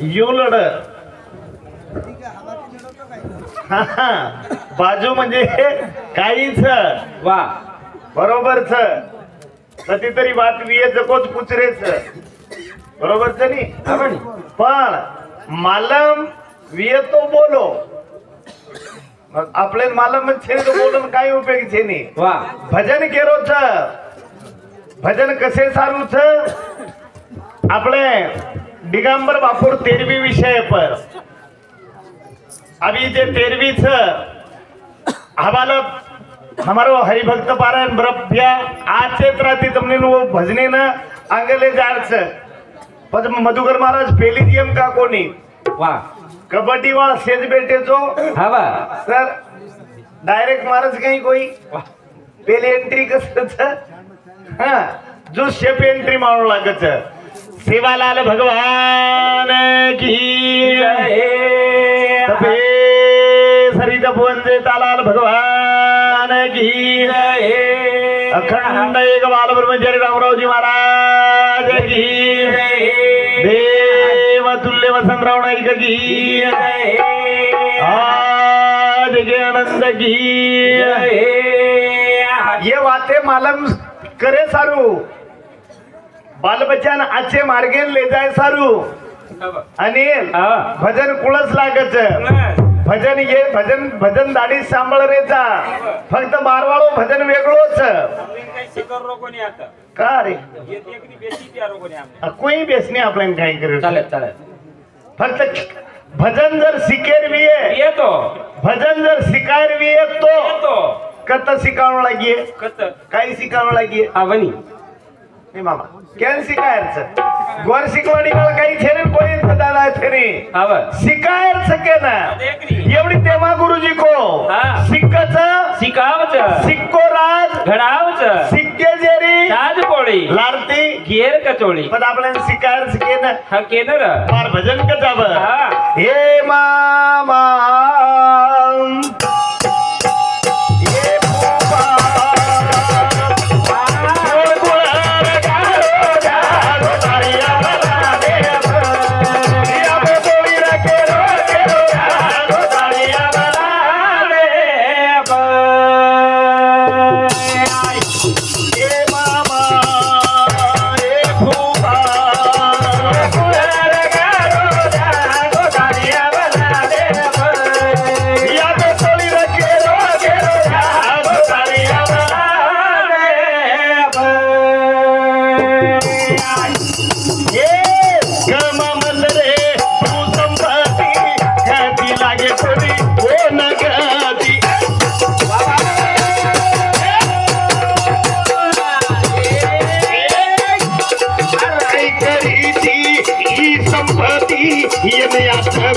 युलड बाजू म्हणजे काहीच वा बरोबरच कधीतरी बात जकोच पुचरेच बरोबरच नाही पण मालम वियतो बोलो आपले मालम छे तो बोलून काही उपयोग छे नाही वा भजन केरो छ भजन कसे सारू छ આપણે दिगंबर बापुर 13वी विषय पर अभी जे 13वी छ हवाला हमारो हरिभक्त पारायण ब्रभ्या आज क्षेत्राती तमने वो भजने न आंगले जाळ छ पण मधुकर महाराज पेली जीएम का कोणी वा कबड्डी वाला सेज बेटे जो हवा सर डायरेक्ट महाराज कहीं कोई पहले एंट्री कसं छ हां जो शेप एंट्री मारू लागत छ सेवालाल भगवान की जय तपे सरित भुवनजे तालाल भगवान की जय अखंड एक बाल ब्रह्मचारी रामरावजी महाराज की जय देव तुल्य वसंतराव नाईक की जय आज के आनंद की जय ये बातें मालूम करे सारू बाल बच्चन आचे मार्गे ले जाय सारू अनिल भजन कुळस लागत भजन ये भजन भजन दाढी सांभाळ रे जा फक्त मारवाळो भजन वेगळोच का रे कोई बेसने आपल्यान काही करे चालेल चालेल फक्त भजन जर शिकेर भी है तो भजन जर शिकायर भी है तो कत शिकावण लागिए कत काही शिकावण लागिए आवनी ए मामा केन शिकायरच गोर शिकवाडी मला काही छेने कोणी दादा छेने आव शिकायर सके ना एवढी तेमा गुरुजी को सिक्कच शिकावच सिक्को राज घडावच सिक्के जेरी साज पोळी लारती घेर कचोळी पण आपल्याला शिकायर सके ना हा केनर फार भजन कजाव हा हे मामा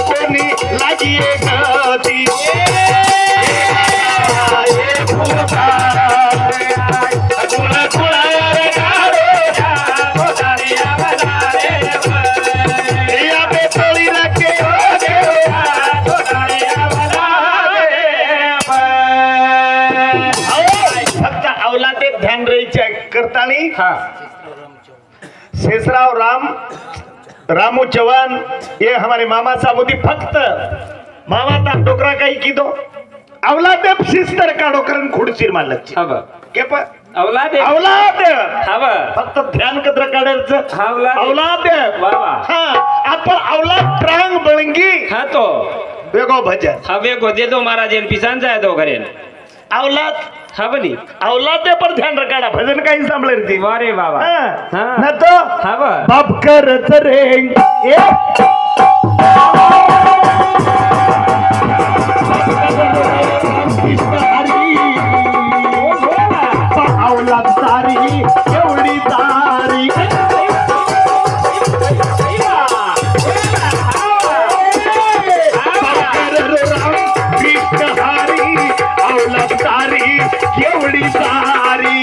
कोणी लागिए गती फक्त अवलादे ध्यान रहीच्या करतानी शेषराव रामू चौहान ये हमारे मामा साहब फक्त मामा ता डोकरा काही की दो औलादे शिस्तर का डोकरन खुडसीर मालक के पण औलाद फक्त ध्यान कद्र काढायचं औलाद हां आपण औलाद प्रांग बळंगी हा तो वेगो भजन हा वेगो दे दो महाराज इन पिसान जाय दो घरे औलाद हा बनी औलादे पर ध्यान रखाडा भजन काही सांभळे रे वारे बाबा ना तो हा बाप करत रे औलाद सारी एवढी तारी कृष्ण हारी औलाद सारी एवढी सारी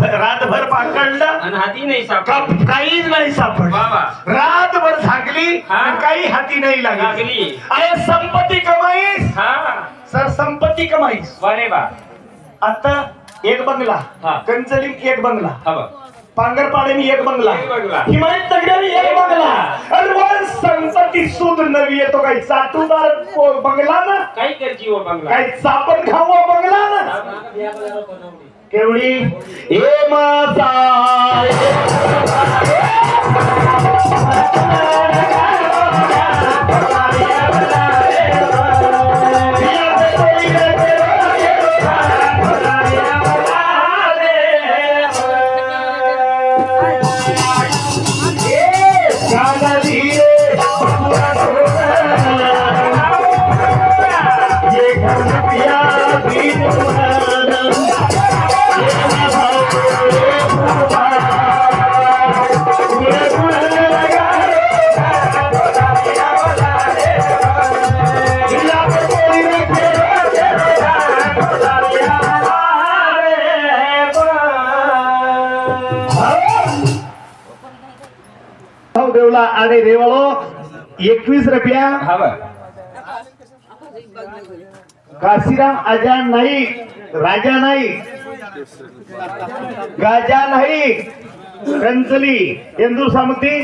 रातभर पाकडलं आणि हाती नाही सापडला. काहीच नाही सापडलं. बाबा. रातभर झाकली हा. आणि काही हाती नाही लागली. लागली. अरे संपत्ती कमाईस हा सर, संपत्ती कमाईस. वारे बा. आता एक बंगला, हा. कंचली एक बंगला, हा बा. पांगरपाड्यानी एक बंगला, एक बंगला. हिमायत नगरानी एक बंगला. अरे वर संपत्ती सूद नवी येतो. काही चाटूदार बंगला ना, काय करची हो बंगला. काही चापण खावा बंगला ना. केवढी ए माझा देवला आणि रेवाळो 21 रुपया. हा बा. काशीराम आजान नाही, राजा नाही, गाजा नाही, कंचली इंदूर सामुती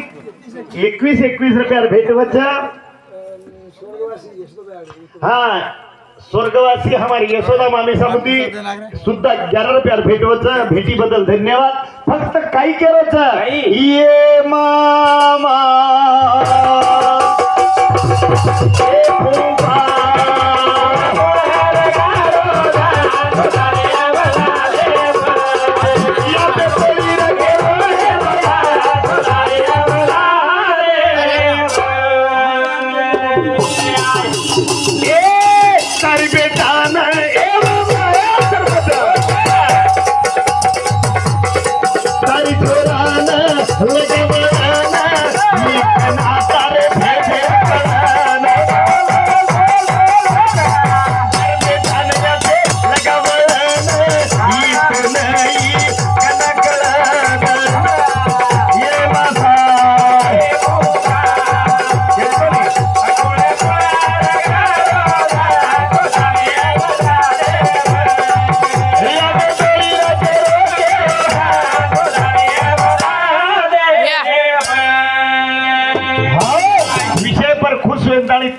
21 रुपयाला भेटवच. हा स्वर्गवासी हमारी यशोदा मामे सामुती सुद्धा 11 रुपयाला भेटवच. भेटी बद्दल धन्यवाद. फक्त काही केलं ये मामा ए फुफा.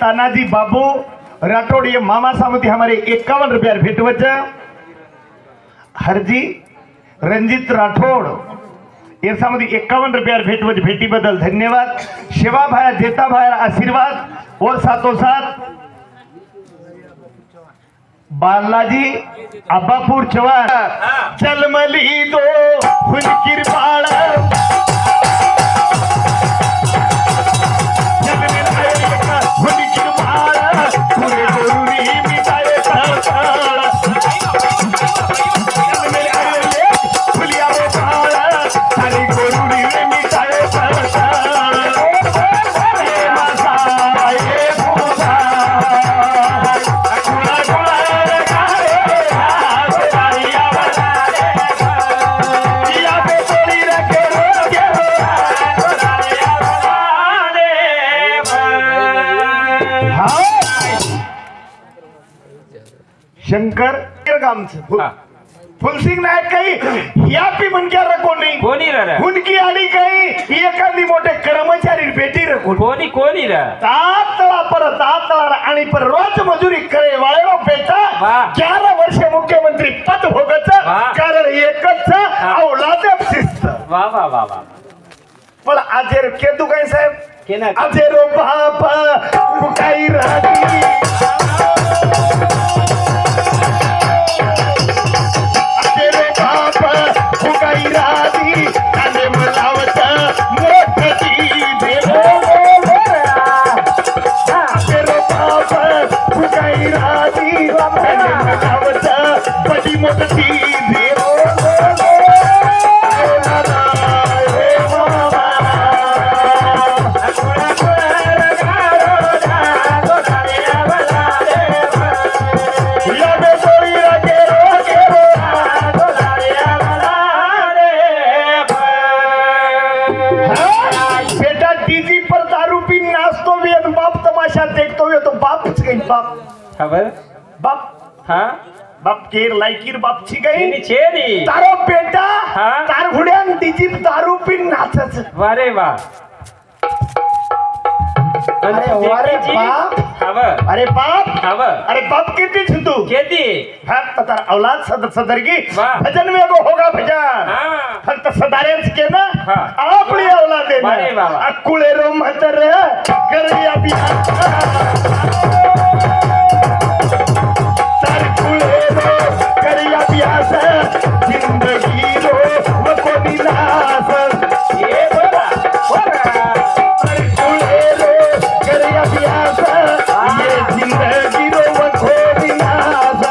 तानाजी बाबू राठौड़ ये मामा सामती हमारे 51 रुपया भेटवच. हरजी रंजित राठौड़ ये सामती 51 रुपया भेटवच. भेटी बदल धन्यवाद. शिवा भाया जेता भाया आशीर्वाद और साथों साथ बालाजी अब्बापूर चव्हाण चलमली दो हुनकिर बाळा शंकर गामचं फुलसिंग नायक काही या पी म्हणक्या कोणी कोणी रे हुनकी आली काही एखादी मोठे कर्मचारी भेटी रे कोणी कोणी रे तातळा परत तातळा आणि पर रोज मजुरी करे वाळेवा बेटा 11 वर्ष मुख्यमंत्री पद भोगत कारण एकच औलाद शिस्त. वा वा वा वा. पण आजेर केतू काय साहेब केना आजेरो बाप काही राहती बड़ी मोटी गई बाप खबर बाप हाँ बाप केर लायकीर बाप छी गई तेनी छेरी तारो बेटा हाँ? तार घुड्यान तिची दारू पिन नाचच वारे वा अरे वारे बाप खबर अरे बाप खबर अरे बाप किती छी तू खेती फक्त तार औलाद सदरगी वाह. भजन में को होगा भजन हाँ फक्त सदारेच के ना हाँ. आपली औलाद आहे वारे ना बाबा. अकुळे रो म्हातार गरिया बिहार तार कुळे रो गरिया बिहार जिंदगी रो वो कोणी नास ये बोला बोला तार कुळे रो गरिया बिहार ये जिंदगी रो वो कोणी नास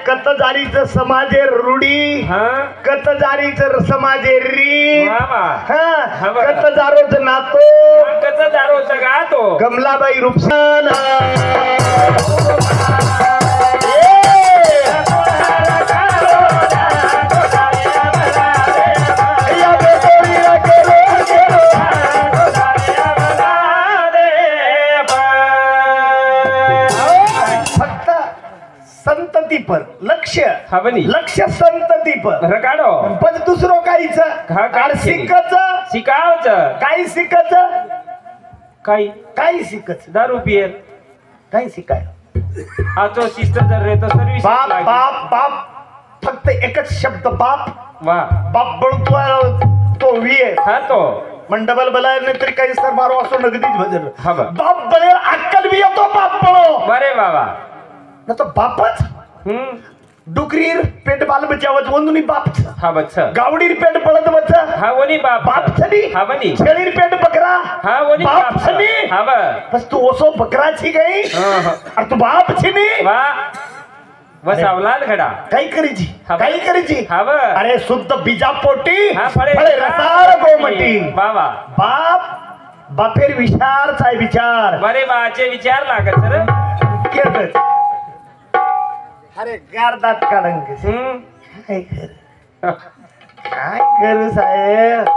कत जारीचं समाजे रूढी हाँ कत जारीचं समाजे री मामा कत जारोच नातो कसं दारो सगळा तो कमलाबाई रुपसाना फक्त संतती पर लक्ष हवनी लक्ष संतती पर रकाडो पण दुसरं काहीच हा, काहीच शिकच शिकावच काही शिकच काही काही शिकच दारू पियर काही शिकाय हा तो शिस्त जर रे तो सर्विस बाप बाप बाप फक्त एकच शब्द बाप वा बाप बळतो तो वी आहे हा तो मंडबल बलाय नाही तरी काही सर मारो असो नगदीच भजन हा बा. बाप बळेर अक्कल बी येतो बाप बळो बरे बाबा न तो बापच डुकरीर पेट बाल बचावत वंदुनी बाप हा बच्च गावडीर पेट पळत बच हा वनी बाप बाप छनी हा वनी छेडीर पेट बकरा हा वनी बाप छनी हा बा बस तू ओसो बकरा छी गई और तू बाप छनी वा बस अवलाद घडा काही करीची हा बा. काही करीची हा बा. अरे शुद्ध बीजा पोटी हा फळे रसाळ गोमटी बाबा बाप बापेर विचारचा आहे विचार बरे बाचे विचार लागत सर केलंच. अरे गारदात काढून काय कर काय करू साहेब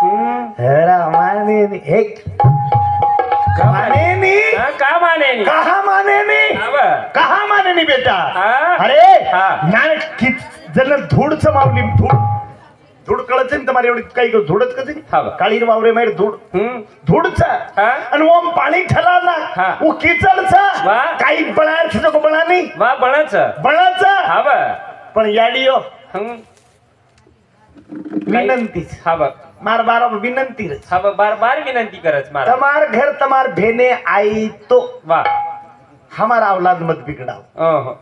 माने एक माने नी का माने कहा माने नी कहा माने नी बेटा हा. अरे हा. नाही कित जण धूडच मावली धूड धूड कळच ना तुम्हाला एवढी काही धूडच कसे हा. काळीर वावरे माहीत धूड धूडच हा. आणि ओम पाणी ठरला हा. वो किचडच वा. काही बळायचं नको बळा नाही वा बळच बळाच हा बा पण याडियो काही- विनंतीच हा बा मार बारा विनंती रे हा बा बार बार विनंती करत मारा तमार घर तमार भेने आई तो वा हमारा औलाद मत बिगड़ाओ ओहो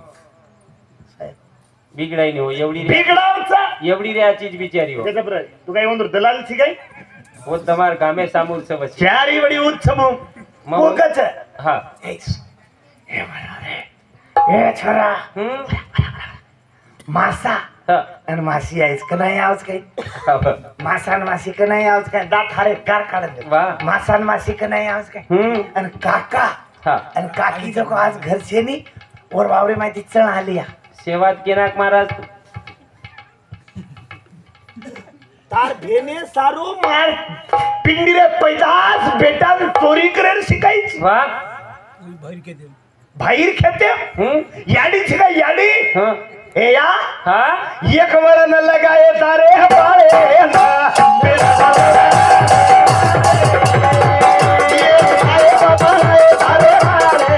बिगडाई नाही हो एवढी रे बिगड़ावचा एवढी रे चीज बिचारी हो त्याच्या बरं तू काय म्हणतो दलाल सी काय वो तमार गामे सामूर सबस चारी बडी उच्च मग? मोकच हा हे म्हणा रे हे छोरा मासा हा आणि मासी आहेस का नाही आवाज काही हा बा. मासा आणि मासी का नाही आवाज काय दात हारे कार काढत वा. मासा आणि मासी का नाही आवाज काय आणि काका हा आणि काकी जो आज घरचे नी और वावरे माहिती चण आली या शेवात केनाक महाराज तार भेने सारू मार पिंडीरे पैदास बेटा चोरी करेल शिकायची वा बाहेर खेते याडी शिकाय याडी हा ए या हा एक वर न लगाए तारे हमारे ना मेरा ये आए बाबा आए तारे हमारे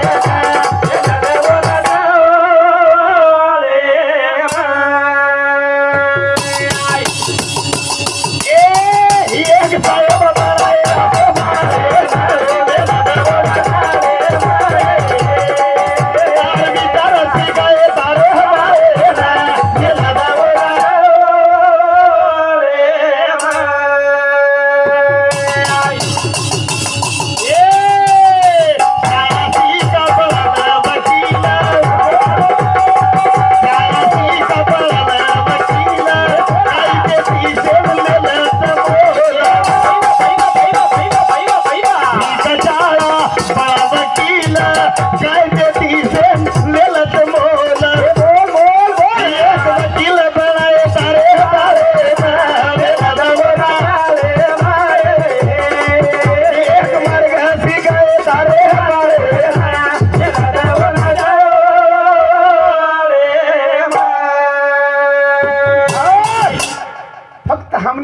एक साए बाबा आए हमारे तार विचार सिखाए तारे हमारे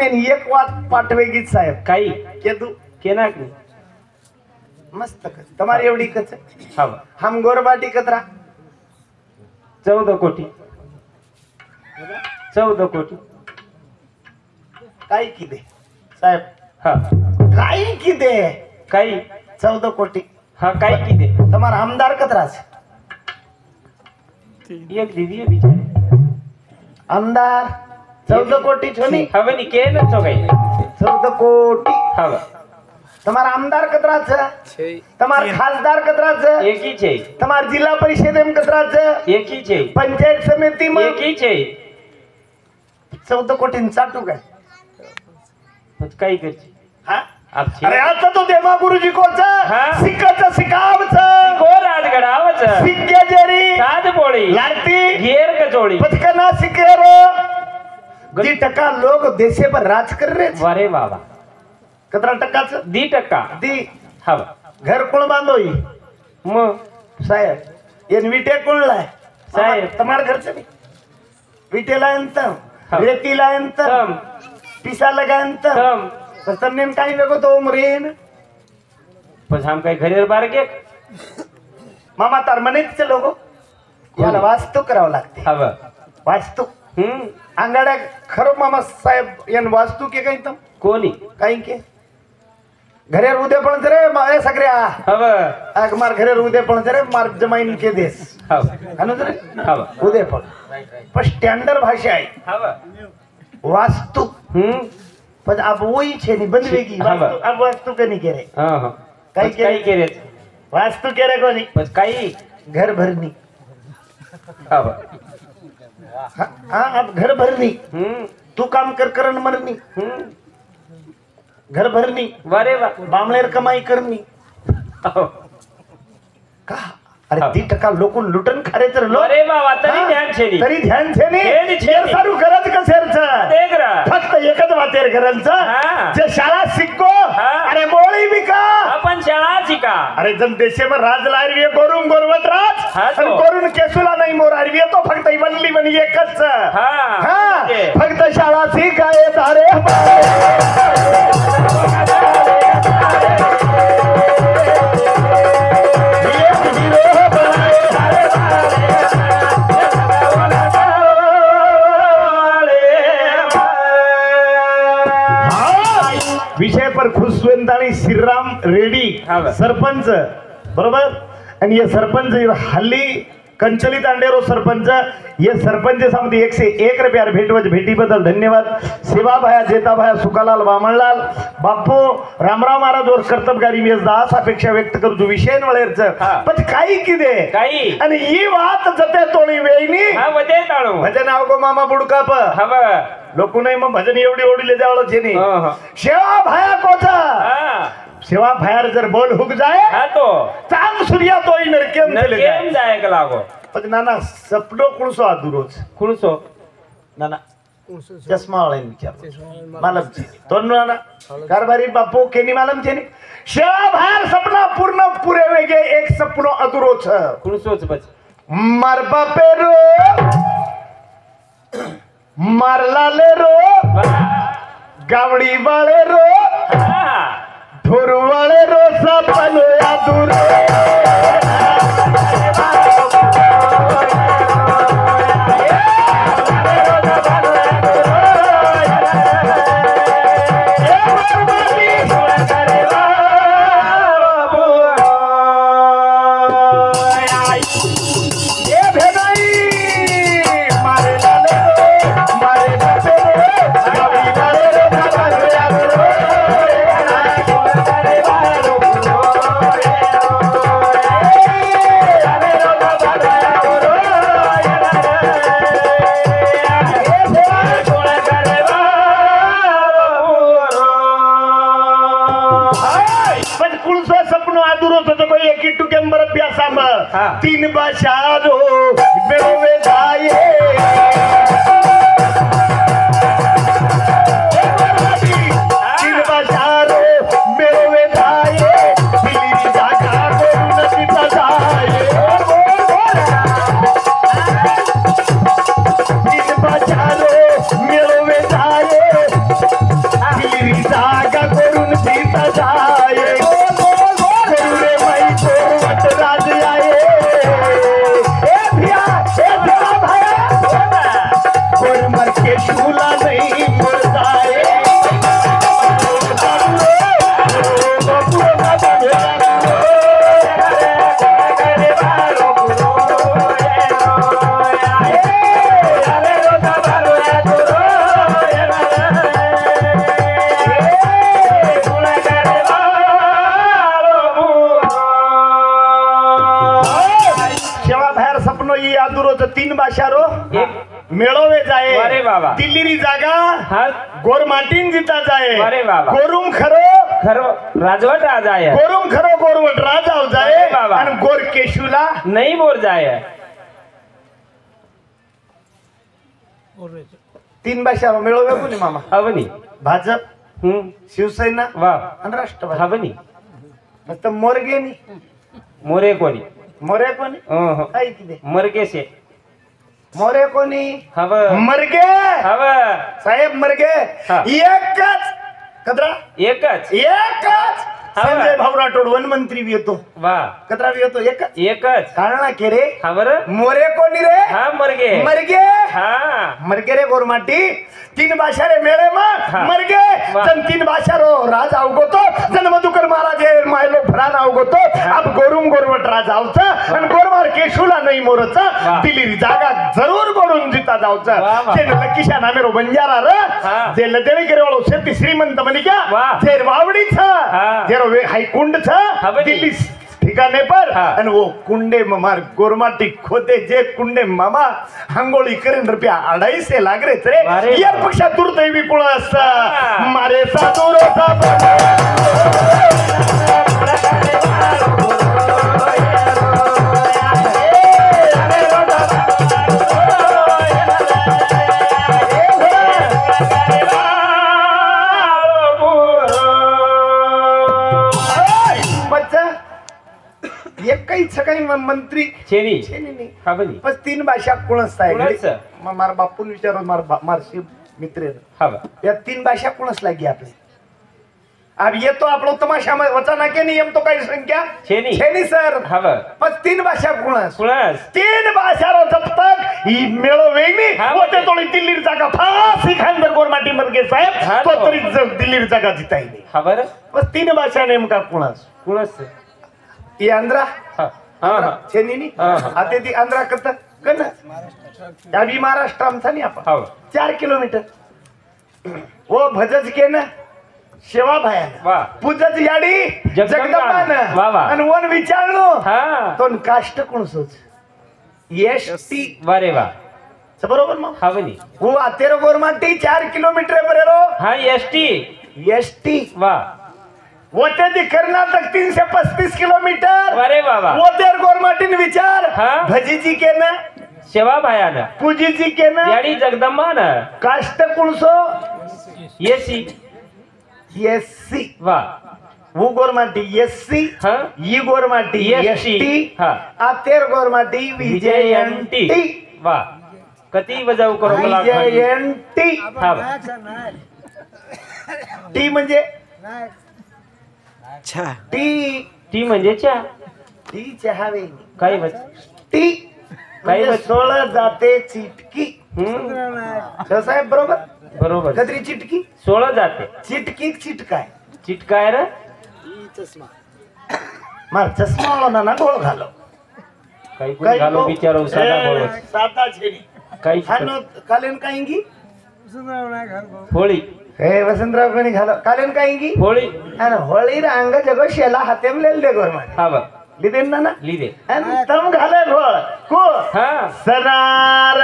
मेन एक वात पाठवेगीच साहेब काही केदू केनाक नाही मस्त તમારી એવડી કચ હા હમ ગોરબાટી કતરા 14 कोटी 14 कोटी કાઈ કીધે સાહેબ હા કાઈ કીધે काही 14 કોટી હા काही કીધે તમારા આમદાર કતરા છે એક દીદી બિચારે આમદાર 14 કોટી છો ની હવે ની કે ન છો કઈ 14 કોટી હવે તમારા આમદાર કતરા છે તમારા ખાસદાર કતરા છે એકી છે તમારા જિલ્લા પરિષદ એમ કતરા છે એકી છે પંચાયત સમિતિ માં એકી છે 14 કોટી ચાટુ કે પછી કઈ કરશે હા આપ છે અરે આ તો દેમા ગુરુજી કો છે હા. સિક્કા છે સિકાવ છે કો રાજગઢ આવે છે સિક્કે જેરી સાદ પોળી લાડતી ઘેર કચોળી પચકના સિકેરો दी टका लोग देशे पर राज कर रहे छे वारे बाबा कतरा टका छे दी टका दी हव घर कोण बांधो ई म साहेब ये विटे कोण लाय साहेब. તમાર घर છે ની વિટે લાયન તમ હા. રેતી લાયન તમ તમ પીસા લગાયન તમ તમ પણ તમને કાઈ વેગો તો ઉમરેન પછી આમ કઈ ઘરે બાર કે मामा तार મને જ છે લોકો याला वास्तू करावं लागते हव वास्तू हम्म आंगाड्या खरो मामा साहेब यान वास्तू के काही तम कोणी काही के घरे उदे पण जरे ए सगळ्या हव आग मार घरे उदे पण जरे मार जमाईन के देस हव अनु जरे हव उदे पण स्टँडर्ड भाषा आहे हव वास्तू हम्म पण अब वही छे नहीं बनवेगी हाँ, वास्तु अब वास्तु के नहीं करे हां हां काही પછી કઈ કરે वास्तु करे कोणी પછી કઈ घर भरनी हव हाँ अब घर भरनी हम्म तू काम कर करण मरनी हम्म घर भरनी वारे वा बामणेर कमाई करनी हव का अरे हाँ. 10% लोक लुटन खरे तर लोक वारे वा वातरी ध्यान છે ની तरी ध्यान छे हे नी नी छे नी. सारू गरज कसेर छ देख रहा फक्त एकच वातेर घरांचा हाँ. जे शाळा शिको हाँ. अरे मोळी विका आपण शाळा शिका अरे जन देशेवर राज लारवी गोरुंग गोरवत राज हाँ तो. आणि गोरुन केसुला नाही मोर आरवी तो फक्त बनली बनी एकच हा हा ते. फक्त शाळा शिकाय तारे विषय पर खुशवेंदाणी श्रीराम रेड्डी हाँ बा. सरपंच बरोबर आणि ये सरपंच हल्ली कंचलित अंडेरो सरपंच ये सरपंच सामने 101 रुपया भेटवत भेटी बदल धन्यवाद सेवा भाया जेता भाया सुकालाल वामनलाल बापू रामराव महाराज और कर्तबगारी मी दास अपेक्षा व्यक्त करतो विषय वळेरच हा. पण काही किदे काही आणि ही वात जते तोळी वेईनी हा वदे ताळू भजन आवगो मामा बुडकाप हव लोक नाही मग भजन एवढी ओढीले जावळ छे नी हा शेवा भाया कोचा हा सेवा भायर जर बोल हुक जाए हा तो चांद सूर्या तो ही नरकेम चले जाए केम जाय का लागो पण नाना सपनो कुळसो आदुरोज खुणसो नाना चष्मा वाले विचार मालम छे तो नाना कारभारी बापू केनी मालम छे नी शेवा भायर सपना पूर्ण पुरे वेगे एक सपनो अधुरो छ खुणसोच પછી मार बापे रो मार लाले रो गावडी वाले रो हा ढोर वाले रो सपनो अधुरो हाँ. तीन बशारो बेवे जाए तीन बशारो बेवे जाए दिल्ली जागा को नदी बजाए तीन बशारो बेवे जाए तर 3 भाषारो एक मेळोवे जाए अरे बाबा. दिल्लीरी जागा हा गोरमाटीन जिता जाए अरे बाबा. गोरुम खरो खरो राजवट आ जाय गोरुम खरो गोरवट राजाव जाए अरे बाबा. आणि गोर केशुला नहीं बोर जाय 3 भाषारो मेळोवे कोणी मामा हवनी भाजप शिवसेना वा आणि राष्ट्रवादी हवनी फक्त मोरगे नाही मोरे कोणी मोरे कोणी काय किती मरगे से मोरे कोणी हव मरगे हव साहेब मरगे हा. एकच कदरा एकच एकच हा. संजय भाऊ राठोड वन मंत्री बी येतो वा कदरा बी येतो एकच एकच कारण के रे हवर मोरे कोणी रे हा मरगे मरगे हा मरगे रे गोरमाटी 3 भाषा रे मेळे मग हा. मरगे वा. जन 3 भाषा रो राज अवगोतो जन मधुकर महाराज हे मायलो फरान अवगोतो अब गोरुम गोरवट राज आवचा आणि गोरमार केशुला नाही मोरचा वा. दिली जागा जरूर गोरून जिता जावचा वा, वा. ते लकीशा नामेरो बंजारा रे हा. जे लदेवी करे वाळो शेती श्रीमंत म्हणे क्या वा. जे वावडी छ हा. जेरो वे हाई कुंड छ हवनी. दिल्ली ठिकाने पर हा. आणि वो कुंडे मार गोरमाटी खोते जे कुंडे मामा हांगोळी करेन रुपया 250 लाग रे रे अरे यार पक्षा दुर्दैवी कुळ असता हा. मारे साधुर एक काही सकाळी मंत्री छेनी छेनी नाही हवनी पण 3 भाषा कोणच आहे कोणच? मार बापून विचारो मारशी मित्र आहे. हव या 3 भाषा कोणच लागी आपली अब ये तो आप लोग तमाशा में वचना के नियम तो काही संख्या छेनी छेनी सर हव पण 3 भाषा कोणच कुणास 3 भाषा रो जब तक ही मेळो वेगनी हा, होते तोडी दिल्लीर जागा फासी खानदर गोरमाटी मरगे हा, साहेब तो तो. तरी दिल्लीर जागा जिताई नाही हवर पण 3 भाषा नेमका कोणच कुणास ये आंध्रा हा हा छेनी नी हा, हा. आते ती आंध्रा करता कन अभी महाराष्ट्र आमचा नाही आपण हव 4 किलोमीटर वो भजज के ना शेवा भाया वा पूजच याडी जगदंबान. वा, वा. आणि वन विचारलो हा तो काष्ट कोण सोच एसटी वारे वा बरोबर मग हवनी वो आतेरो गोरमाटी 4 किलोमीटर बरेरो हा एसटी एसटी वा वो ते दी कर्नाटक 335 किलोमीटर वारे बाबा वो तेर गोरमाटीन विचार हा. भजीजी के ना सेवा भायान पूजीजी के ना याडी जगदंबान काष्ट कुणसो येसी एससी वा वो गोरमाटी एससी हा ही गोरमाटी एसटी हा आतेर गोरमाटी विजयंती विजयंती वा कती बजाव करो मला विजयंती हा टी म्हणजे अच्छा टी ती म्हणजे चा टी चहावे काय बस टी काही म्हणजे बस 16 जाते चिटकी साहेब बरोबर बरोबर कदरी चिटकी 16 जाते चिटकी चिटकाय चिटकाय रे मार चष्मा वाला ना गोळ घालो काही कोण घालो बिचारो साधा बोल साता छेनी काही खानो कालेन काहींगी होळी हे वसंतराव कोणी घालो कालेन काहींगी होळी आणि होळी रंग जगो शेला हातेम लेल दे गोरमाटी हा बा लिदेन ना लिदे आणि तम घाले घोळ को हा सनार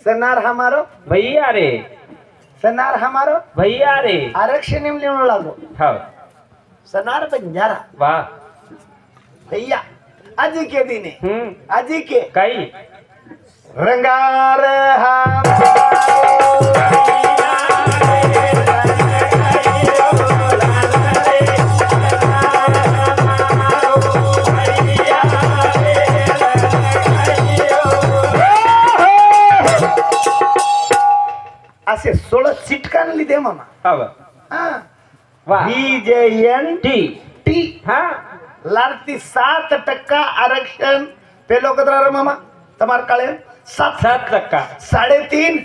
सनार हमारो भैया रे सनार हमारो भैया रे आरक्षण लिहून लागो हा सनार बंजारा वा भैया आजी के दिने आजी के काही रंगार असे 16 चिटकान लिदे मामा हा वा हा वा विजयंती टी हा लारती 7% आरक्षण पेलो कदरा रे मामा तमार काळे 7 7% 3.5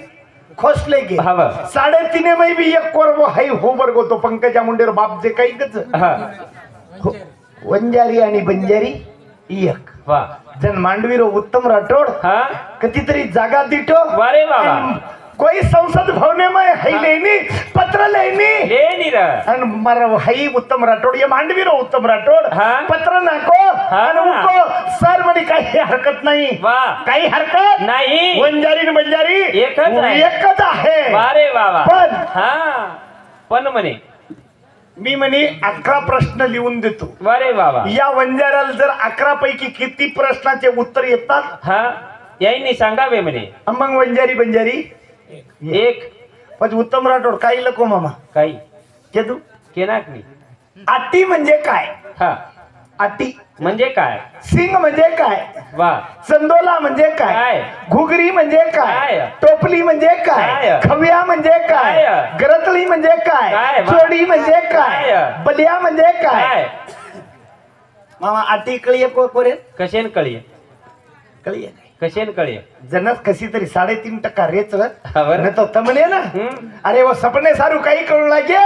खोसले गे हा वा 3.5 मै बी एक कोरबो हाई होबर गोतो पंकजा मुंडेर बाप जे काही गच हा वंजारी आणि बंजारी एक वा जन मांडवीरो उत्तम राठोड हा कितीतरी जागा दिटो वारे बाबा कोई संसद भवने में हई लेनी पत्र लेनी लेनी र आणि मर हई उत्तम राठोड ये मांडवीरो उत्तम राठोड हा. पत्र नाको आणि उनको सर म्हणे काही हरकत नाही वा काही हरकत नाही वंजारी आणि बंजारी एकच आहे. एकच आहे वारे बाबा पण हा पण म्हणे मी म्हणे 11 प्रश्न लिहून देतो वारे बाबा या वंजाराला जर 11 पैकी किती प्रश्नाचे उत्तर येतात हा याईनी सांगावे म्हणे मग वंजारी बंजारी एक पण उत्तम राठोड काही लको मामा काही के तू केनाकनी आटी म्हणजे काय हा आटी म्हणजे काय सिंग म्हणजे काय वा चंदोला म्हणजे काय काय? घुगरी म्हणजे काय काय? टोपली म्हणजे काय काय? खव्या म्हणजे काय काय? गरतली म्हणजे काय? काय वा. चोडी म्हणजे काय काय? बलिया म्हणजे काय काय मामा आटी कळीये कोरे कशेन कळी कळीये कशेन कळी जनत कशी तरी 3.5% रेच हा बरं. न तो तमने ना अरे वो सपने सारू काही कळू लागे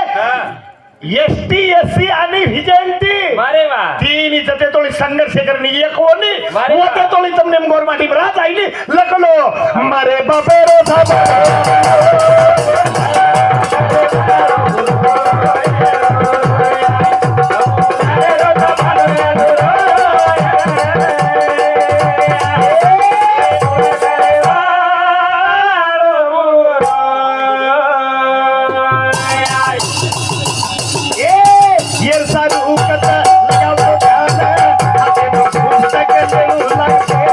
एसटी एससी आणि व्हिजेंटी वारे वा तीन जते तोळी संघर्ष करणी एक होनी वारे वा. मोठे तोळी तमने गोरमाटी रात आईली लकलो मारे बापे रो ये सारू कथा लगाओ ध्यान हाथे में पुस्तक ले लागे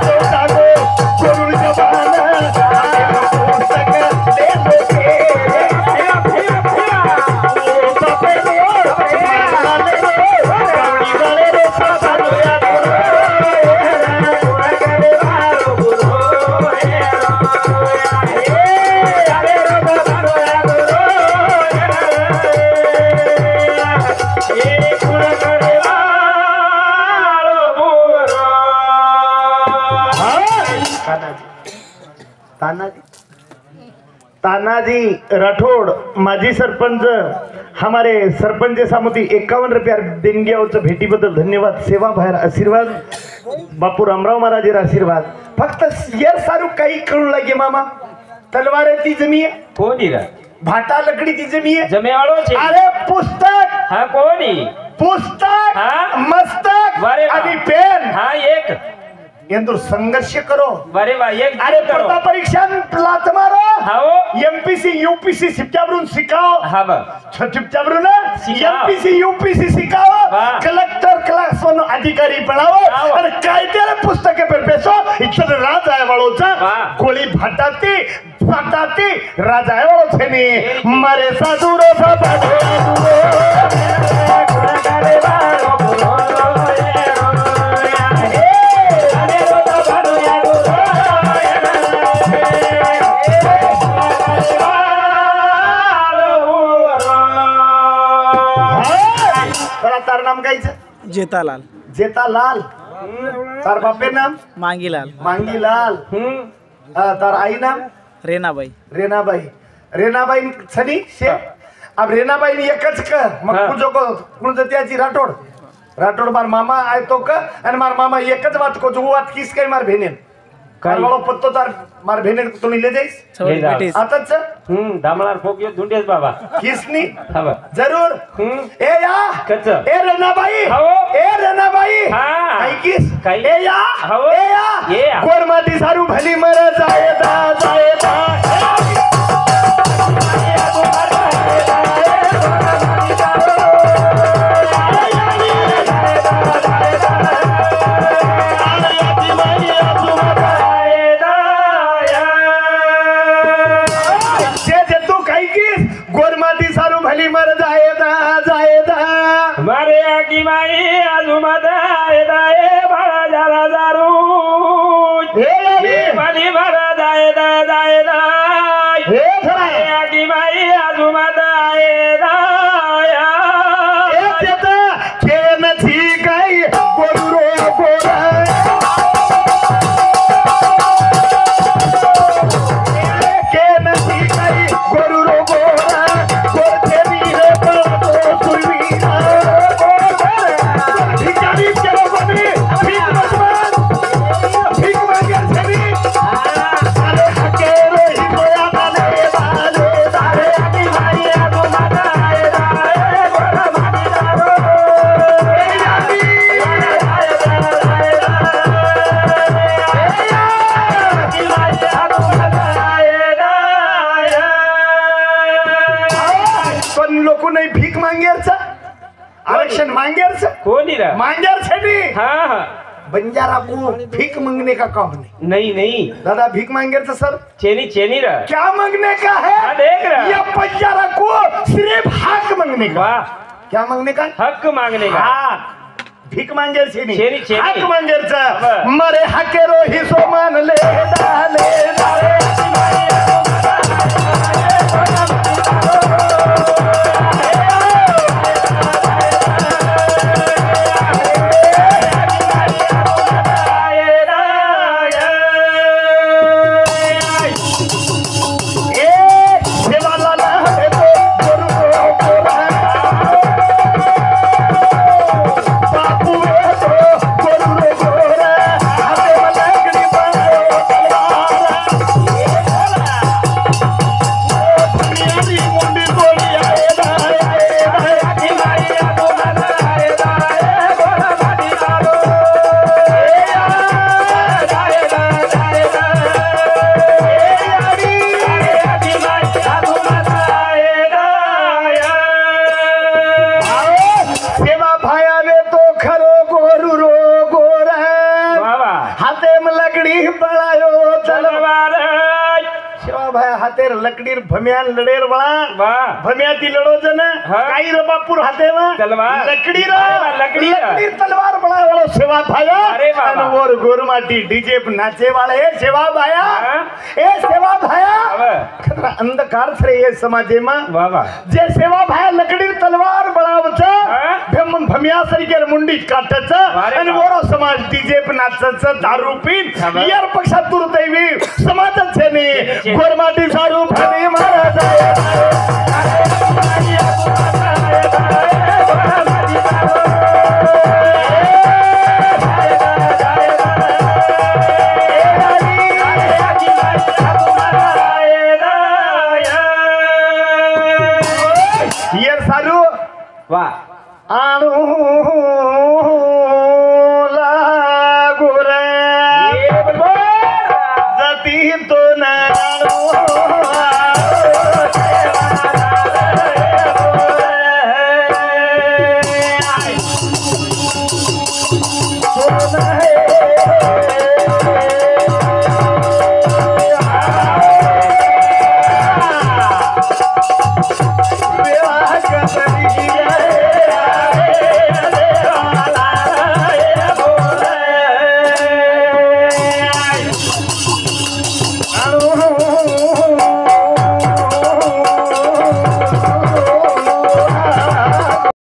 तो सागो गुरु जवान हाथे में पुस्तक ले लोगे ओ बापे रो मारना ले गाड़ी वाले रे सारू या तानाजी राठौड़ माजी सरपंच हमारे सरपंच सामुती 51 रुपया देणग्याचं भेटी बद्दल धन्यवाद सेवा बाहेर आशीर्वाद बापू रामराव महाराज आशीर्वाद फक्त ये सारू काही कळू लागे मामा तलवार ती जमी आहे कोणी रा भाटा लकडी ती जमी आहे जमेवाळो छे अरे पुस्तक हा कोणी पुस्तक हा? मस्तक वारे वा. आणि पेन हा एक यांदूर संघर्ष करो वारे वा एक अरे करो स्पर्धा परीक्षा लात मारो हाओ एमपीसी यूपीसी सिप्त्यावरून शिकाव हा बा सिप्त्यावरून शिकाव. एमपीसी यूपीसी शिकाव वा. कलेक्टर क्लास वन अधिकारी बनावो हाओ. आणि कायद्याला पुस्तके पेरपेसो इथं राज आहे वाळोचा वा. कोळी भाटाती फाटाती राज आहे वाळोचे नी मारे साधुरो तार नाम कायचं जेतालाल जेतालाल तार बापे नाम मांगीलाल मांगीलाल तार आई नाम रेनाबाई रेनाबाई रेनाबाई छनी शे अब रेनाबाई ने एकच क मग हा. कुजो को कुण त्याची राठोड राठोड मार मामा आहे तो क आणि मार मामा एकच बात को जो बात किस काय मार भेनेन काय? काय पत्तो तार मार भेनेन तुम्ही ले जाईस सवडी जा. पेटीस आताच दामणार फोक्यो धुंडेस बाबा किसनी हा बा जरूर ए या कच्च. ए रेनाबाई हाओ. ए रेनाबाई हा. काय किस काय? ए या हाओ. ए ये या या. गोरमाटी सारू भली मर जायदा तू काही किस गोरमाटी सारू भली मर जायदा जायदा मारे आगी माई आजू माता दाए बाळा जरा दारू हे भली भरा दाए दा दाए दा हे खरा आगी माई आजू माता दाया के नथी काही गोरू रो गोरा के नथी काही गोरू रो गोरा गोरते वीर पळतो सुरवीरा छेनी हाँ हाँ बंजारा को भीख मांगने का काम नहीं। नहीं नहीं दादा भीख मांगे तो सर चेनी चेनी रहा क्या मांगने का है? हाँ, देख रहा। ये बंजारा को सिर्फ हक मांगने का। वाह क्या मांगने का? हक मांगने का हाँ भीख मांगे छेनी छेनी, छेनी। हक मांगे हाँ। मरे हकेरो हिस्सो मान ले डाले डाले हातेर लकडीर भम्यान लढेर वळा वाह भम्या ती लढो जन हाँ। काही र बापूर हाते वा तलवार लकडी र लकड़ी रा। लकडी तलवार बळा वाला सेवा भाया अरे बाबा। आणि वर गोरमाटी डीजे पे नाचे वाले हे सेवा भाया हाँ। ए सेवा भाया वाह खतरा अंधकार छरे ये समाजे में वाह वाह जे सेवा भाया लकडी तलवार बळावच हाँ। भम्या सरीकेर मुंडी काटच अरे आणि बाबा। वरो समाज डीजे पे नाचच दारू पीन हाँ बा। यार पक्षात दुर्दैवी समाजच छे छे, नी छे। गोरमाटी सारू फणी महाराज